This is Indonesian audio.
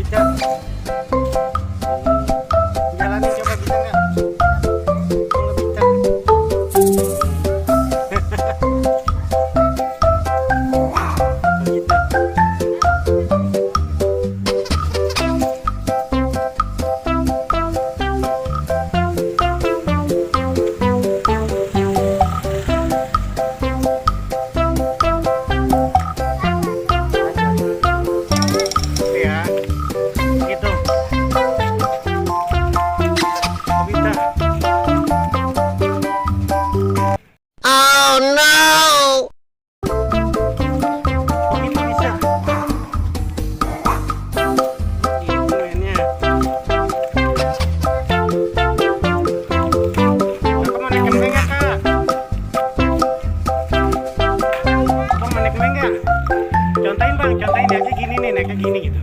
bisa. Jalanin coba bisa nggak? Kalau bisa. Gitu. Ya, gitu. Bisa. Oh no! Oh, gitu bisa. Gitu mainnya. Kakak mau naik kambing nggak, Kak? Kakak mau naik kambing nggak? Contohin bang, contohin aja gini nih, naiknya gini gitu.